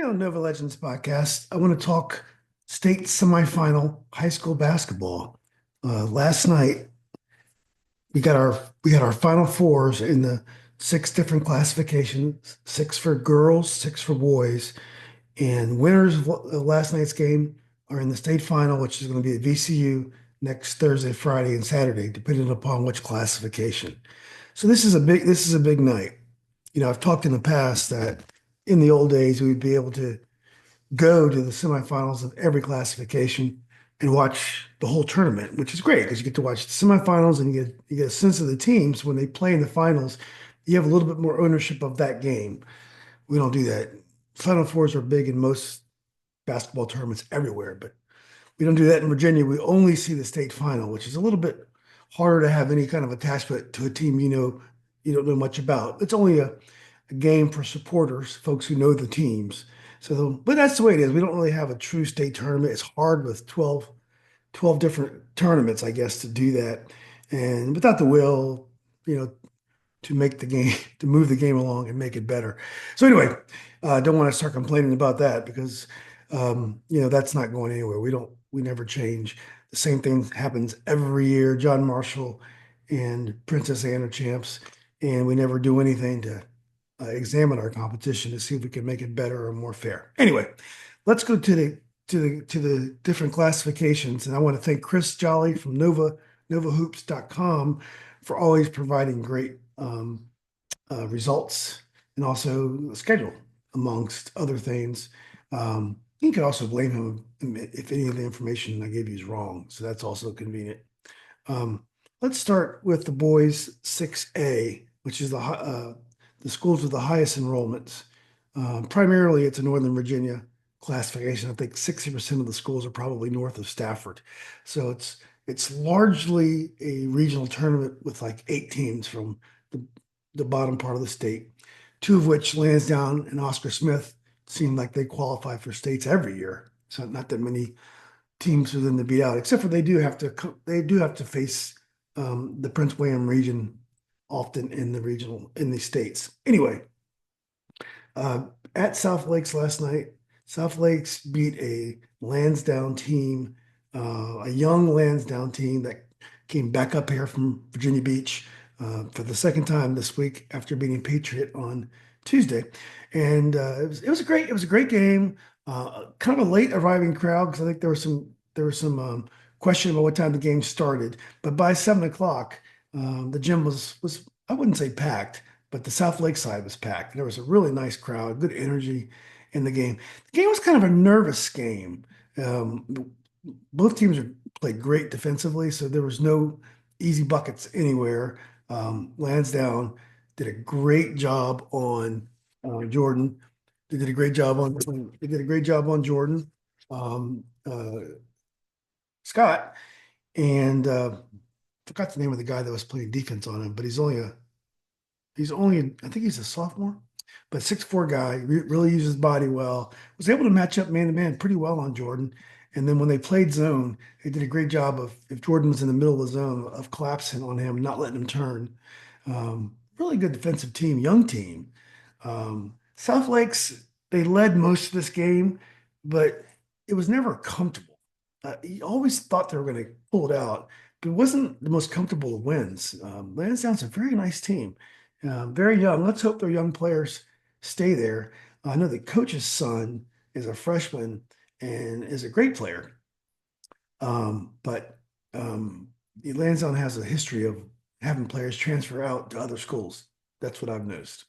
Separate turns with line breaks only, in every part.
on Nova Legends podcast, I want to talk state semifinal high school basketball. Last night we got our final fours in the six different classifications, six for girls, six for boys, and winners of last night's game are in the state final, which is going to be at VCU next Thursday, Friday, and Saturday, depending upon which classification. So this is a big night. I've talked in the past that in the old days we'd be able to go to the semifinals of every classification and watch the whole tournament, which is great because you get to watch the semifinals and you get a sense of the teams when they play in the finals. You have a little bit more ownership of that game. We don't do that. Final fours are big in most basketball tournaments everywhere, but we don't do that in Virginia. We only see the state final, which is a little bit harder to have any kind of attachment to a team you don't know much about. It's only a game for supporters, folks who know the teams. So, but that's the way it is. We don't really have a true state tournament. It's hard with 12 different tournaments, I guess, to do that. And without the will, you know, to make the game, to move the game along and make it better. So anyway, I don't want to start complaining about that because, that's not going anywhere. We never change. The same thing happens every year. John Marshall and Princess Anne are champs, and we never do anything to examine our competition to see if we can make it better or more fair. Anyway, let's go to the different classifications, and I want to thank Chris Jolly from novahoops.com for always providing great results and also the schedule, amongst other things. You can also blame him if any of the information I gave you is wrong, so that's also convenient. Let's start with the boys 6A, which is the schools with the highest enrollments. Primarily, it's a Northern Virginia classification. I think 60% of the schools are probably north of Stafford. So it's largely a regional tournament with like 8 teams from the bottom part of the state, two of which, Lansdowne and Oscar Smith, seem like they qualify for states every year. So not that many teams for them to beat out, except for they do have to face the Prince William region often in the states. Anyway, at South Lakes last night, South Lakes beat a Lansdowne team, a young Lansdowne team that came back up here from Virginia Beach for the second time this week after beating Patriot on Tuesday, and it was a great game. Kind of a late arriving crowd because I think there was some question about what time the game started, but by 7 o'clock, the gym was I wouldn't say packed, but the South Lake side was packed. There was a really nice crowd, good energy in the game. The game was kind of a nervous game. Both teams played great defensively, so there was no easy buckets anywhere. Lansdowne did a great job on Jordan. They did a great job on Jordan. Um, uh, Scott and forgot the name of the guy that was playing defense on him, but I think he's a sophomore, but 6'4" guy, really uses his body well. Was able to match up man to man pretty well on Jordan. And then when they played zone, they did a great job of, if Jordan was in the middle of the zone, of collapsing on him, not letting him turn. Really good defensive team, young team. South Lakes, they led most of this game, but it was never comfortable. You always thought they were going to pull it out, but it wasn't the most comfortable of wins. Lansdowne's a very nice team, very young. Let's hope their young players stay there. I know the coach's son is a freshman and is a great player, but Lansdowne has a history of having players transfer out to other schools. That's what I've noticed.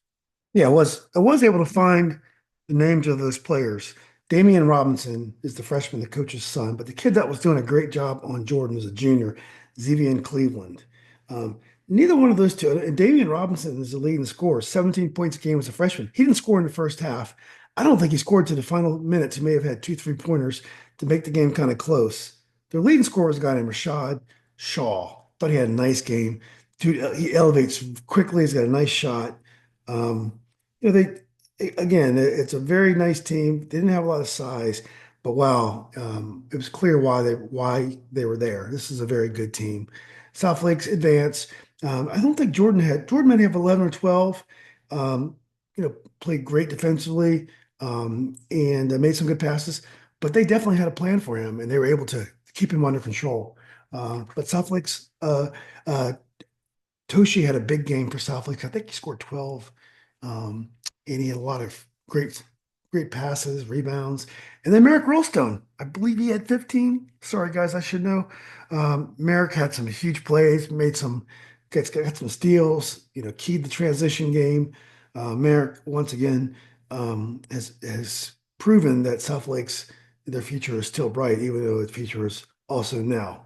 Yeah, I was able to find the names of those players. Damian Robinson is the freshman, the coach's son, but the kid that was doing a great job on Jordan was a junior, Zevian Cleveland. Neither one of those two, and Damian Robinson is the leading scorer, 17 points a game as a freshman. He didn't score in the first half. I don't think he scored to the final minutes. He may have had two, 3-pointers to make the game kind of close. Their leading scorer was a guy named Rashad Shaw. Thought he had a nice game. Dude, he elevates quickly. He's got a nice shot. Um, again, it's a very nice team. They didn't have a lot of size, but wow, it was clear why they were there. This is a very good team. South Lakes advance. I don't think Jordan might have 11 or 12. Played great defensively. and made some good passes. But they definitely had a plan for him, and they were able to keep him under control. But South Lakes, uh, Toshi had a big game for South Lakes. I think he scored 12. Um, and he had a lot of great passes, rebounds. And then Merrick Rolstone, I believe he had 15. Sorry, guys, I should know. Merrick had some huge plays, got some steals, keyed the transition game. Merrick, once again, has proven that South Lakes, their future is still bright, even though its future is also now.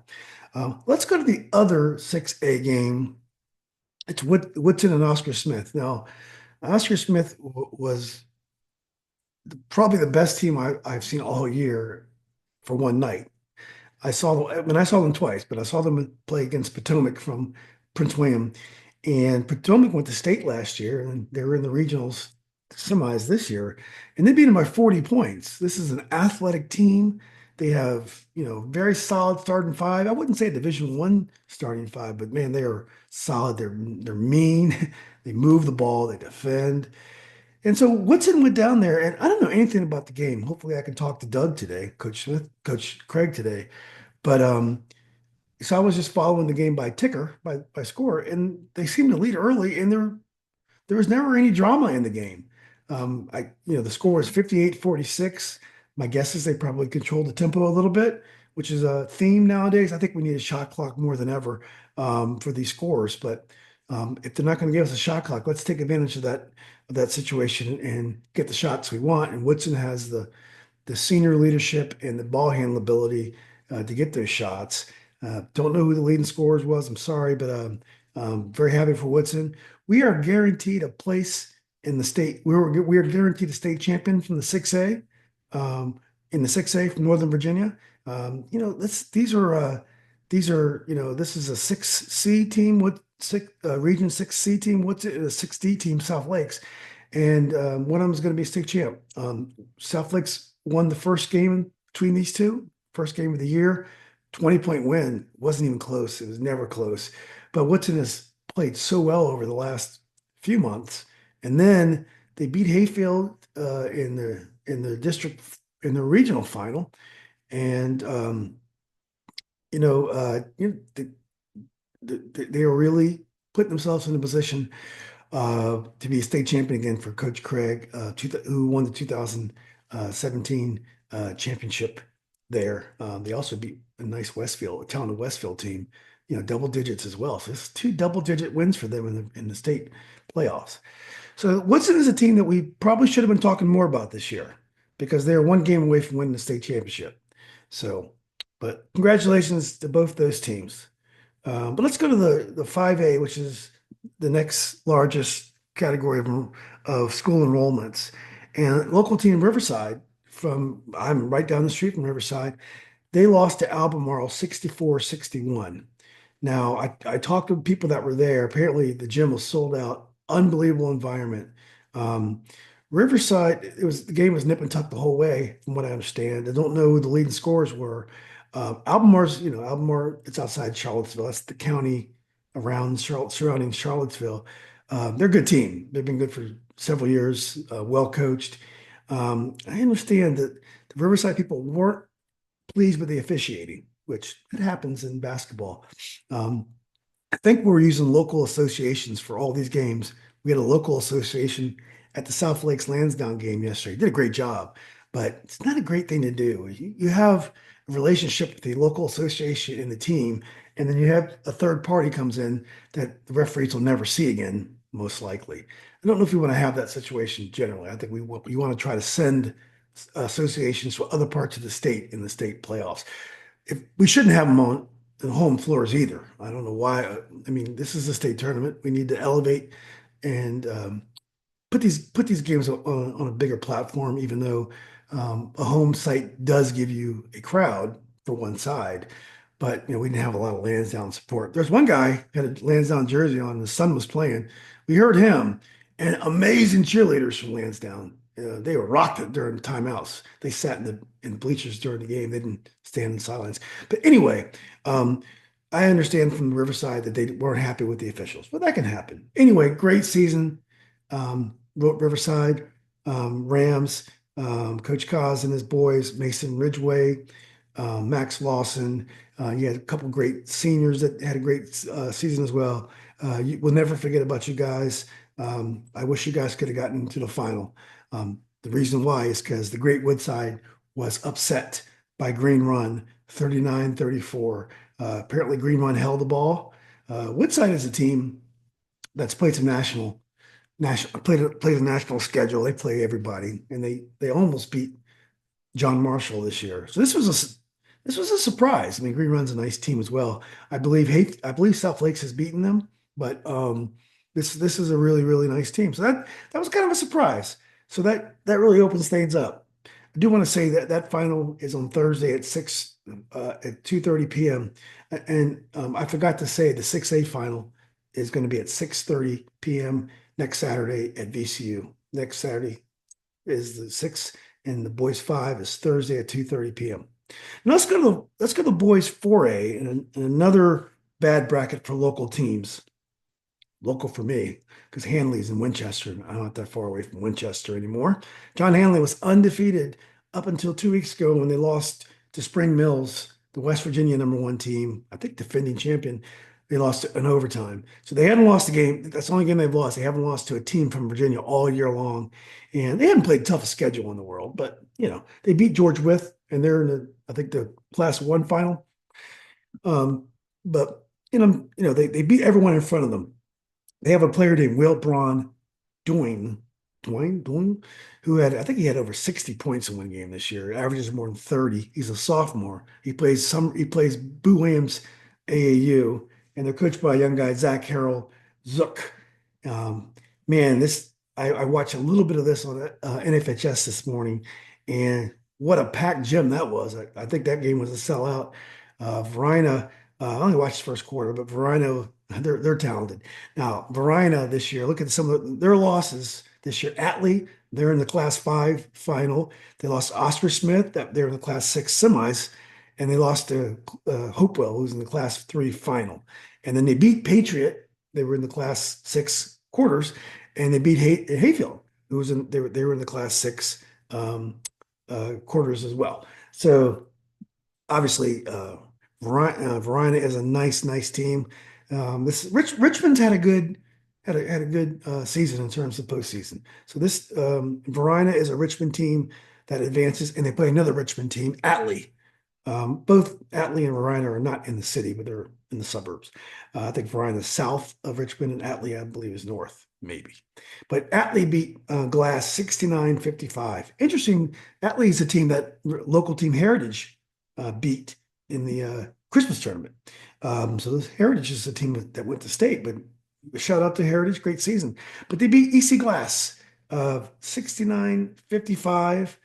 Let's go to the other 6A game. It's Woodson and Oscar Smith. Now, Oscar Smith was probably the best team I've seen all year for one night. I saw them twice, but I saw them play against Potomac from Prince William, and Potomac went to state last year, and they were in the regionals semis this year, and they beat them by 40 points. This is an athletic team. They have, very solid starting five. I wouldn't say a Division One starting five, but man, they are solid. They're mean. They move the ball. They defend. And so Woodson went down there, and I don't know anything about the game. Hopefully, I can talk to Doug today, Coach Smith, Coach Craig today. But so I was just following the game by ticker, by score, and they seemed to lead early, and there was never any drama in the game. The score was 58-46. My guess is they probably controlled the tempo a little bit, which is a theme nowadays. I think we need a shot clock more than ever for these scores. But if they're not going to give us a shot clock, let's take advantage of that situation and get the shots we want. And Woodson has the senior leadership and the ball handle ability to get those shots. Don't know who the leading scorers was. I'm sorry, but very happy for Woodson. We are guaranteed a place in the state. We are guaranteed a state champion from the 6A, in the 6A from Northern Virginia. This is a 6C team with region 6C team. What's it? A 6D team, South Lakes. And one of them is going to be state champ. South Lakes won the first game between these two, first game of the year, 20-point win. Wasn't even close. It was never close. But Woodson has played so well over the last few months. And then they beat Hayfield in the district in the regional final. And they are really putting themselves in a position to be a state champion again for Coach Craig, who won the 2017 championship there. They also beat a talented Westfield team, double digits as well. So it's two double-digit wins for them in the state playoffs. So Woodson is a team that we probably should have been talking more about this year because they're one game away from winning the state championship. So, but congratulations to both those teams. But let's go to the 5A, which is the next largest category of school enrollments. And local team Riverside, I'm right down the street from Riverside, they lost to Albemarle 64-61. Now, I talked to people that were there. Apparently, the gym was sold out, unbelievable environment. Um, Riverside, the game was nip and tuck the whole way, from what I understand. I don't know who the leading scorers were. Albemarle, it's outside Charlottesville. That's the county around surrounding Charlottesville. They're a good team. They've been good for several years, well coached. I understand that the Riverside people weren't pleased with the officiating, which it happens in basketball. Um, I think we're using local associations for all these games. We had a local association at the South Lakes Lansdowne game yesterday. Did a great job, but it's not a great thing to do. You have a relationship with the local association and the team, and then you have a third party comes in that the referees will never see again, most likely. I don't know if we want to have that situation generally. I think we want to try to send associations to other parts of the state in the state playoffs. If we shouldn't have them on the home floors either. I don't know why. I mean, this is a state tournament. We need to elevate and put these games on a bigger platform, even though a home site does give you a crowd for one side. But we didn't have a lot of Lansdowne support. There's one guy had a Lansdowne jersey on, and his son was playing. We heard him, and amazing cheerleaders from Lansdowne. They were rocked it during the timeouts. They sat in the bleachers during the game. They didn't stand in silence. But anyway, I understand from Riverside that they weren't happy with the officials, but that can happen. Anyway, great season. Riverside Rams. Coach Kaz and his boys, Mason Ridgway, Max Lawson. You had a couple great seniors that had a great season as well. We'll never forget about you guys. I wish you guys could have gotten to the final. The reason why is because the Great Woodside was upset by Green Run 39-34. Apparently, Green Run held the ball. Woodside is a team that's played some national played a national schedule. They play everybody, and they almost beat John Marshall this year. So this was a surprise. I mean, Green Run's a nice team as well. I believe South Lakes has beaten them, but this is a really nice team. So that was kind of a surprise. So that really opens things up. I do want to say that that final is on Thursday at 2:30 p.m. And I forgot to say the 6A final is going to be at 6:30 p.m. next Saturday at VCU. Next Saturday is the 6, and the boys 5 is Thursday at 2:30 p.m. Now let's go to the boys 4A and another bad bracket for local teams. Local for me, because Hanley's in Winchester. I'm not that far away from Winchester anymore. John Hanley was undefeated up until 2 weeks ago when they lost to Spring Mills, the West Virginia #1 team, I think defending champion. They lost in overtime. So they hadn't lost a game. That's the only game they've lost. They haven't lost to a team from Virginia all year long. And they haven't played the toughest schedule in the world, but they beat George Wythe and they're in I think the Class 1 final. But they beat everyone in front of them. They have a player named Will Braun Doing, Doing, who I think he had over 60 points in one game this year. Averages more than 30. He's a sophomore. He plays Boo Williams AAU, and they're coached by a young guy, Zach Harrell Zook. Um, Man, I watched a little bit of this on NFHS this morning, and what a packed gym that was. I think that game was a sellout. Verina, I only watched the first quarter, but Verina, they're talented. Now, Verina this year, look at some of their losses this year. Atlee, they're in the Class 5 final. They lost to Oscar Smith, they're in the Class 6 semis, and they lost to Hopewell, who's in the Class 3 final. And then they beat Patriot. They were in the Class 6 quarters, and they beat Hayfield, who was they were in the Class 6 quarters as well. So obviously, Verina is a nice team. This Richmond's had a good season in terms of postseason. So this Verina is a Richmond team that advances, and they play another Richmond team, Atlee. Both Atlee and Verina are not in the city, but they're in the suburbs. I think Verina is south of Richmond, and Atlee, I believe, is north, maybe. But Atlee beat Glass 69-55. Interesting. Atlee is a team that local team Heritage beat in the Christmas tournament. So this Heritage is a team that went to state, but shout out to Heritage, great season. But they beat EC Glass 69-55.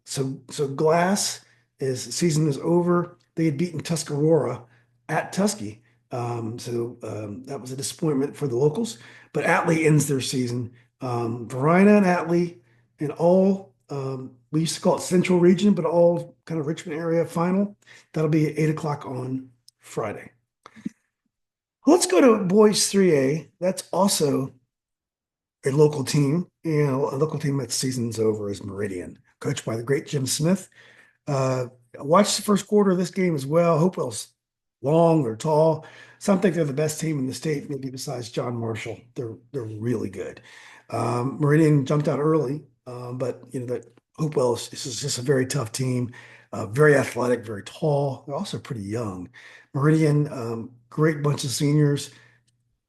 So Glass season is over. They had beaten Tuscarora at Tusky. That was a disappointment for the locals. But Atlee ends their season. Verina and Atlee and all we used to call it Central Region, but all kind of Richmond area final. That'll be at 8 o'clock on Friday. Let's go to boys 3A. That's also a local team, and a local team that season's over is Meridian, coached by the great Jim Smith. I watched the first quarter of this game as well. Hopewell's long or tall. Some think they're the best team in the state, maybe besides John Marshall. They're really good. Meridian jumped out early, but that Hopewell is just a very tough team, very athletic, very tall. They're also pretty young. Meridian, great bunch of seniors.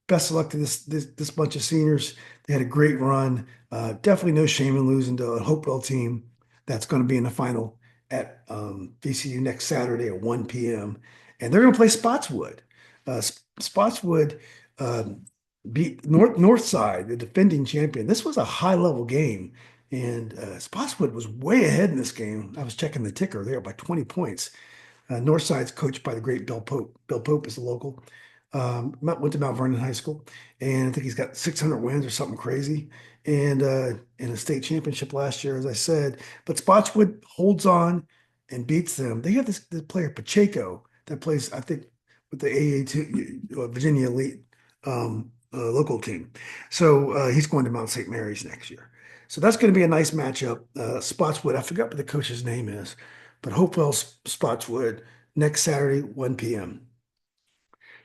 Best of luck to this bunch of seniors. They had a great run. Definitely no shame in losing to a Hopewell team that's going to be in the final at VCU next Saturday at 1 p.m. And they're going to play Spotswood. Spotswood beat Northside, the defending champion. This was a high-level game, and Spotswood was way ahead in this game. I was checking the ticker. They were by 20 points. Northside's coached by the great Bill Pope. Bill Pope is the local. Went to Mount Vernon High School, and I think he's got 600 wins or something crazy, and in a state championship last year, as I said. But Spotswood holds on and beats them. They have this player Pacheco that plays, I think, with the AA2 Virginia Elite local team. So he's going to Mount St. Mary's next year. So that's going to be a nice matchup. Spotswood, I forgot what the coach's name is, but Hopewell Spotswood next Saturday, 1 p.m.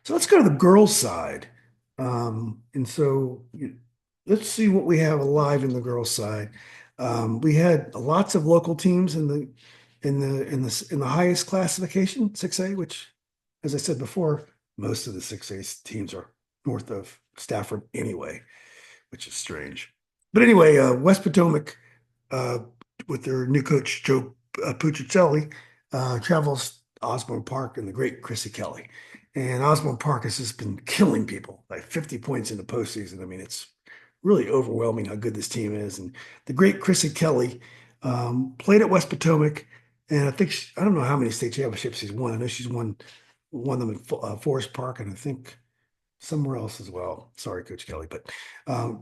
So let's go to the girls' side. And so let's see what we have alive in the girls' side. We had lots of local teams in the highest classification, 6A, which, as I said before, most of the 6A teams are north of Stafford anyway, which is strange. But anyway, West Potomac, uh, with their new coach Joe Puccicelli, travels Osborne Park and the great Chrissy Kelly. And Osborne Park has just been killing people, like 50 points in the postseason. I mean, it's really overwhelming how good this team is. And the great Chrissy Kelly played at West Potomac, and I think I don't know how many state championships she's won. I know she's won them in Forest Park, and I think somewhere else as well. Sorry, Coach Kelly, but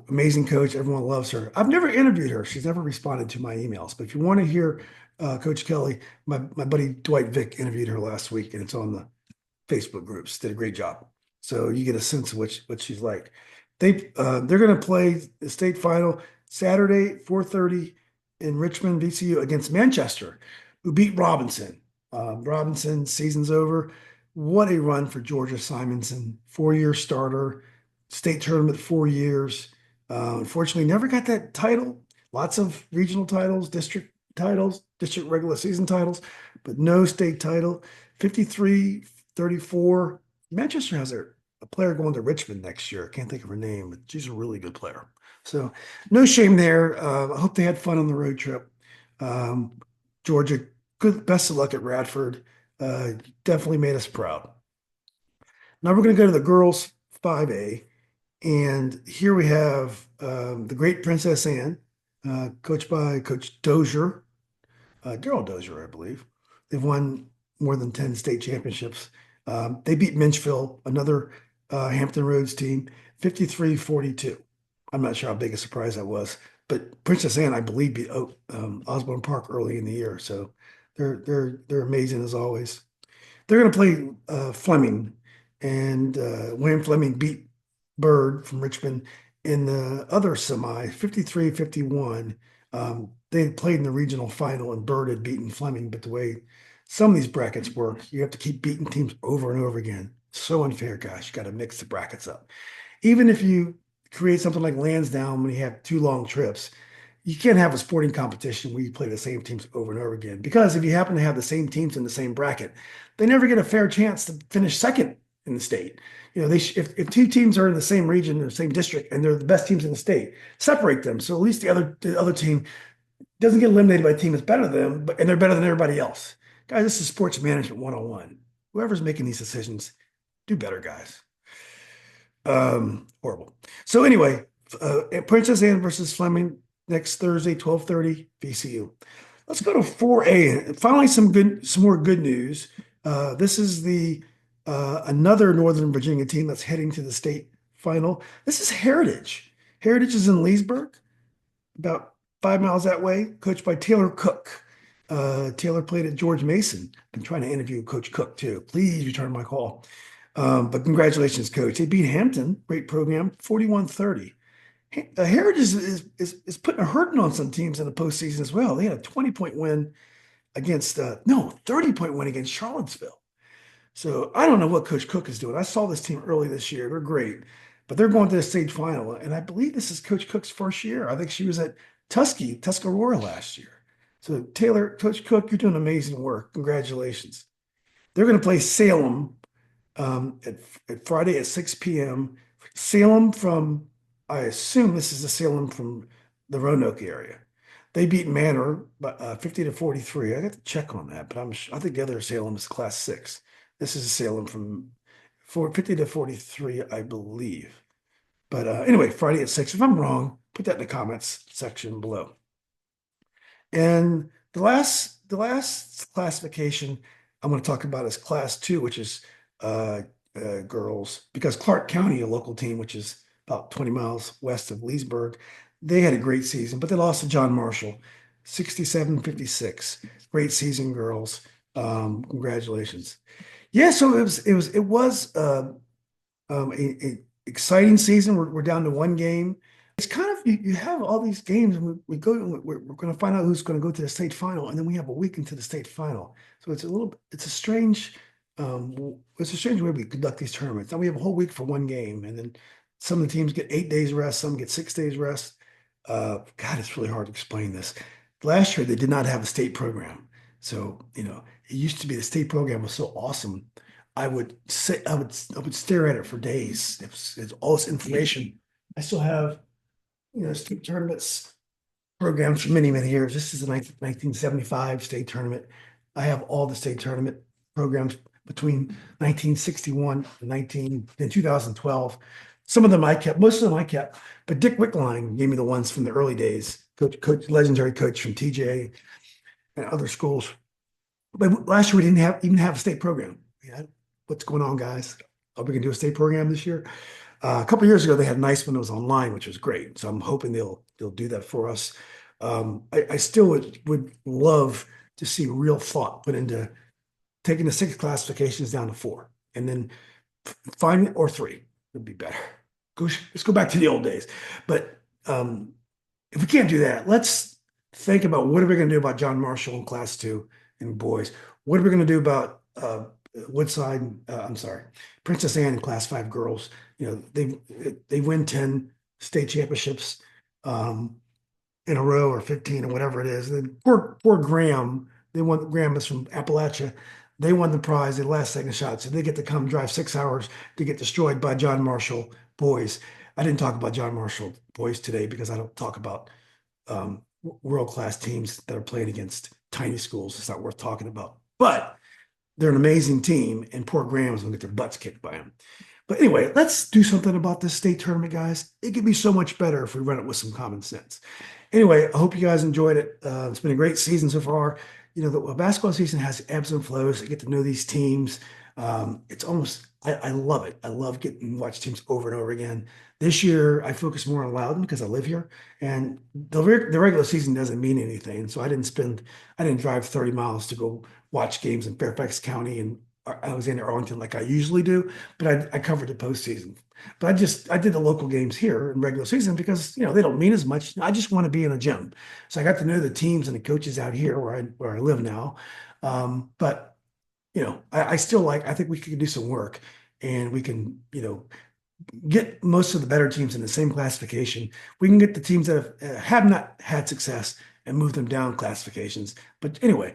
amazing coach. Everyone loves her. I've never interviewed her. She's never responded to my emails. But if you want to hear Coach Kelly, my buddy Dwight Vick interviewed her last week, and it's on the Facebook groups. Did a great job. So you get a sense of what she's like. They're going to play the state final Saturday, 4:30 in Richmond, VCU against Manchester, who beat Robinson. Robinson season's over. What a run for Georgia Simonson, 4-year starter, state tournament 4 years. Unfortunately, never got that title. Lots of regional titles, district regular season titles, but no state title. 53-34. Manchester has a player going to Richmond next year. I can't think of her name, but she's a really good player. So no shame there. I hope they had fun on the road trip. Um, Georgia, good, best of luck at Radford. Definitely made us proud. Now we're going to go to the girls 5A, and here we have the great Princess Anne, coached by Coach Dozier, Daryl Dozier, I believe. They've won more than 10 state championships. They beat Minchville, another Hampton Roads team, 53-42. I'm not sure how big a surprise that was, but Princess Anne, I believe, beat Osborne Park early in the year. So they're amazing as always. They're going to play Fleming, and William Fleming beat Bird from Richmond in the other semi, 53-51. They had played in the regional final, and Bird had beaten Fleming. But the way some of these brackets work, you have to keep beating teams over and over again. So unfair, guys. You got to mix the brackets up. Even if you create something like Lansdowne when you have two long trips, you can't have a sporting competition where you play the same teams over and over again. Because if you happen to have the same teams in the same bracket, they never get a fair chance to finish second in the state. If two teams are in the same region or the same district and they're the best teams in the state, separate them. So at least the other team doesn't get eliminated by a team that's better than them, and they're better than everybody else. Guys, this is sports management 101. Whoever's making these decisions, do better, guys. Horrible. So anyway, Princess Anne versus Fleming next Thursday, 12:30, VCU. Let's go to 4A. Finally, some more good news. This is the another Northern Virginia team that's heading to the state final. This is Heritage. Heritage is in Leesburg, about 5 miles that way, coached by Taylor Cook. Taylor played at George Mason. Been trying to interview Coach Cook too. Please return my call. But congratulations, Coach. They beat Hampton, great program, 41-30. Heritage is putting a hurting on some teams in the postseason as well. They had a 20-point win against, 30-point win against Charlottesville. So I don't know what Coach Cook is doing. I saw this team early this year. They're great, but they're going to the state final. And I believe this is Coach Cook's first year. I think she was at Tuscarora last year. So Coach Cook, you're doing amazing work. Congratulations. They're going to play Salem at Friday at 6 p.m. Salem from, I assume this is the Salem from the Roanoke area. They beat Manor by 50-43. I got to check on that, but I think the other Salem is Class 6. This is a Salem from 50-43, I believe. But anyway, Friday at 6. If I'm wrong, put that in the comments section below. And the last classification I'm going to talk about is Class 2, which is girls, because Clark County, a local team, which is about 20 miles west of Leesburg, they had a great season, but they lost to John Marshall, 67-56. Great season, girls. Congratulations. Yeah, so it was a exciting season. We're down to one game. It's kind of you have all these games, and we go. We're going to find out who's going to go to the state final, and then we have a week into the state final. So it's a strange way we conduct these tournaments. Now we have a whole week for one game, and then some of the teams get 8 days rest, some get 6 days rest. God, it's really hard to explain this. Last year they did not have a state program, so it used to be the state program was so awesome. I would stare at it for days. It's all this information. I still have state tournaments programs for many, many years. This is a 1975 state tournament. I have all the state tournament programs between 1961 and 2012. Some of them I kept, most of them I kept, but Dick Wickline gave me the ones from the early days. Legendary coach from TJ and other schools. But last year we didn't even have a state program. Yeah, what's going on, guys? Are we gonna do a state program this year? A couple of years ago, they had nice when it was online, which was great. So I'm hoping they'll do that for us. I still would love to see real thought put into taking the six classifications down to four, and then find or three would be better. Let's go back to the old days. But if we can't do that, let's think about what are we going to do about John Marshall in class two and boys. What are we going to do about Woodside? I'm sorry, Princess Anne in class five girls. They win 10 state championships in a row or 15 or whatever it is. And then poor Graham, Graham is from Appalachia. They won the prize, the last second shot. So they get to come drive 6 hours to get destroyed by John Marshall boys. I didn't talk about John Marshall boys today because I don't talk about world-class teams that are playing against tiny schools. It's not worth talking about. But they're an amazing team, and poor Graham's going to get their butts kicked by them. But anyway, let's do something about this state tournament, guys. It could be so much better if we run it with some common sense. Anyway, I hope you guys enjoyed it. It's been a great season so far. The basketball season has ebbs and flows. I get to know these teams. I love it. I love getting to watch teams over and over again. This year, I focus more on Loudon because I live here, and the regular season doesn't mean anything. So I didn't drive 30 miles to go watch games in Fairfax County and Alexander Arlington like I usually do, but I covered the postseason. But I did the local games here in regular season because they don't mean as much. I just want to be in a gym, so I got to know the teams and the coaches out here where I live now. But I still I think we could do some work, and we can get most of the better teams in the same classification. We can get the teams that have not had success and move them down classifications. But anyway,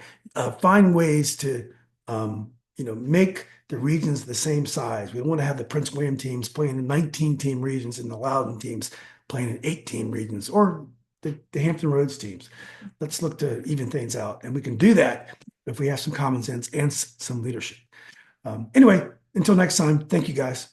find ways to make the regions the same size. We don't want to have the Prince William teams playing in 19-team regions and the Loudon teams playing in 8-team regions, or the Hampton Roads teams. Let's look to even things out. And we can do that if we have some common sense and some leadership. Anyway, until next time, thank you guys.